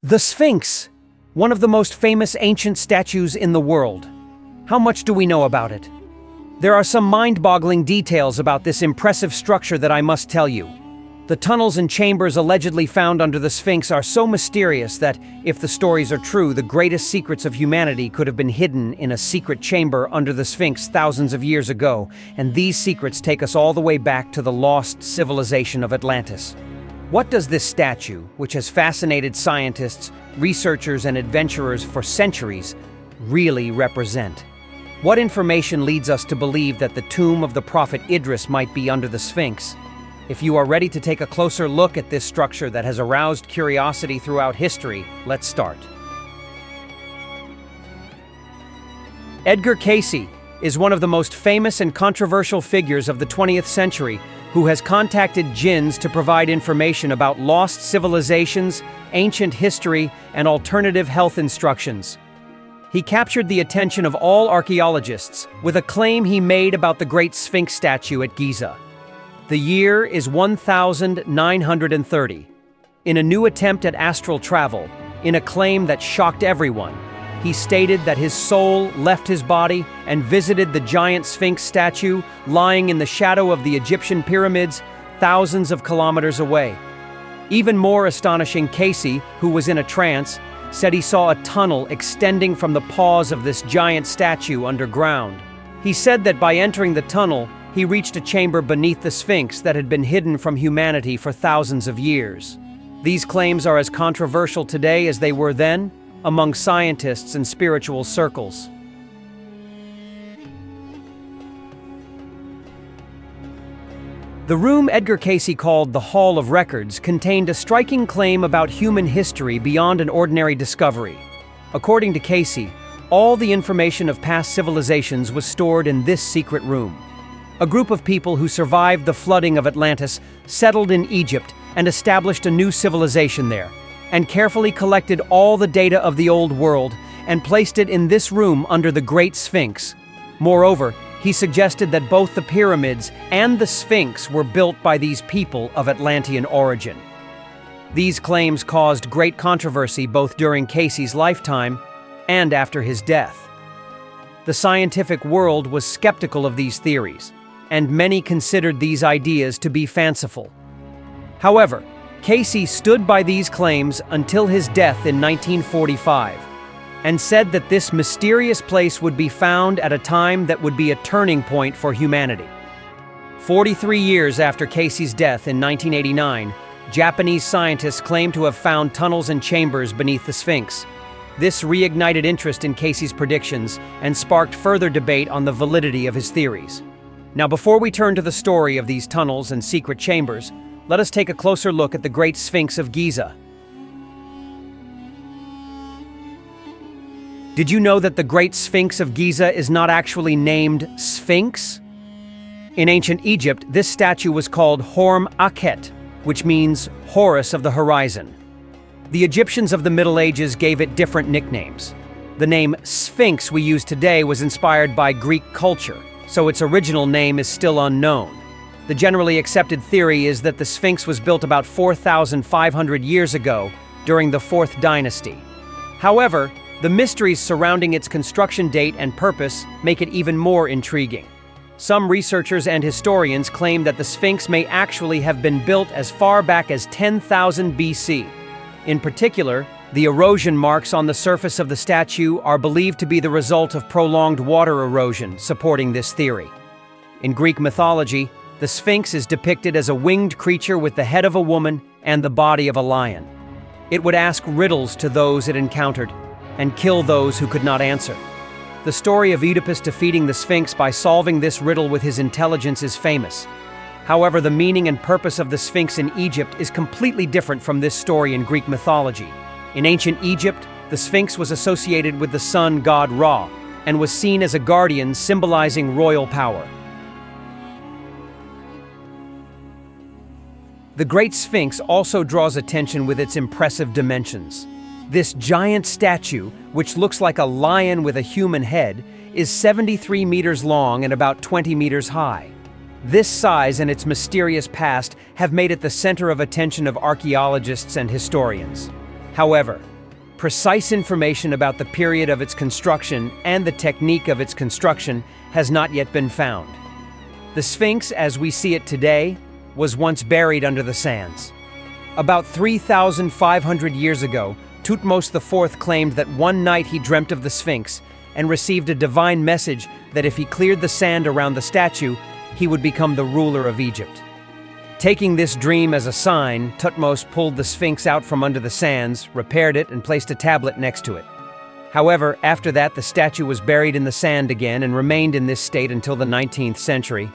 The Sphinx, one of the most famous ancient statues in the world. How much do we know about it? There are some mind-boggling details about this impressive structure that I must tell you. The tunnels and chambers allegedly found under the Sphinx are so mysterious that, if the stories are true, the greatest secrets of humanity could have been hidden in a secret chamber under the Sphinx thousands of years ago, and these secrets take us all the way back to the lost civilization of Atlantis. What does this statue, which has fascinated scientists, researchers, and adventurers for centuries, really represent? What information leads us to believe that the tomb of the prophet Idris might be under the Sphinx? If you are ready to take a closer look at this structure that has aroused curiosity throughout history, let's start. Edgar Cayce is one of the most famous and controversial figures of the 20th century who has contacted jinns to provide information about lost civilizations, ancient history, and alternative health instructions. He captured the attention of all archaeologists with a claim he made about the Great Sphinx statue at Giza. The year is 1930. In a new attempt at astral travel, in a claim that shocked everyone, he stated that his soul left his body and visited the giant Sphinx statue lying in the shadow of the Egyptian pyramids thousands of kilometers away. Even more astonishing, Cayce, who was in a trance, said he saw a tunnel extending from the paws of this giant statue underground. He said that by entering the tunnel, he reached a chamber beneath the Sphinx that had been hidden from humanity for thousands of years. These claims are as controversial today as they were then, among scientists and spiritual circles. The room Edgar Cayce called the Hall of Records contained a striking claim about human history beyond an ordinary discovery. According to Cayce, all the information of past civilizations was stored in this secret room. A group of people who survived the flooding of Atlantis settled in Egypt and established a new civilization there, and carefully collected all the data of the old world and placed it in this room under the Great Sphinx. Moreover, he suggested that both the pyramids and the Sphinx were built by these people of Atlantean origin. These claims caused great controversy both during Cayce's lifetime and after his death. The scientific world was skeptical of these theories, and many considered these ideas to be fanciful. However, Cayce stood by these claims until his death in 1945, and said that this mysterious place would be found at a time that would be a turning point for humanity. 43 years after Cayce's death in 1989, Japanese scientists claim to have found tunnels and chambers beneath the Sphinx. This reignited interest in Cayce's predictions and sparked further debate on the validity of his theories. Now, before we turn to the story of these tunnels and secret chambers, let us take a closer look at the Great Sphinx of Giza. Did you know that the Great Sphinx of Giza is not actually named Sphinx? In ancient Egypt, this statue was called Horm Akhet, which means Horus of the Horizon. The Egyptians of the Middle Ages gave it different nicknames. The name Sphinx we use today was inspired by Greek culture, so its original name is still unknown. The generally accepted theory is that the Sphinx was built about 4,500 years ago, during the 4th dynasty. However, the mysteries surrounding its construction date and purpose make it even more intriguing. Some researchers and historians claim that the Sphinx may actually have been built as far back as 10,000 BC. In particular, the erosion marks on the surface of the statue are believed to be the result of prolonged water erosion, supporting this theory. In Greek mythology, the Sphinx is depicted as a winged creature with the head of a woman and the body of a lion. It would ask riddles to those it encountered and kill those who could not answer. The story of Oedipus defeating the Sphinx by solving this riddle with his intelligence is famous. However, the meaning and purpose of the Sphinx in Egypt is completely different from this story in Greek mythology. In ancient Egypt, the Sphinx was associated with the sun god Ra and was seen as a guardian symbolizing royal power. The Great Sphinx also draws attention with its impressive dimensions. This giant statue, which looks like a lion with a human head, is 73 meters long and about 20 meters high. This size and its mysterious past have made it the center of attention of archaeologists and historians. However, precise information about the period of its construction and the technique of its construction has not yet been found. The Sphinx, as we see it today, was once buried under the sands. About 3,500 years ago, Thutmose IV claimed that one night he dreamt of the Sphinx and received a divine message that if he cleared the sand around the statue, he would become the ruler of Egypt. Taking this dream as a sign, Thutmose pulled the Sphinx out from under the sands, repaired it, and placed a tablet next to it. However, after that, the statue was buried in the sand again and remained in this state until the 19th century.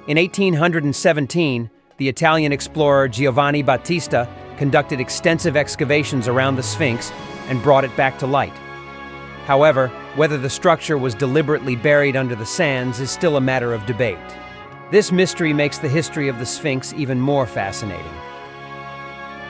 In 1817, the Italian explorer Giovanni Battista conducted extensive excavations around the Sphinx and brought it back to light. However, whether the structure was deliberately buried under the sands is still a matter of debate. This mystery makes the history of the Sphinx even more fascinating.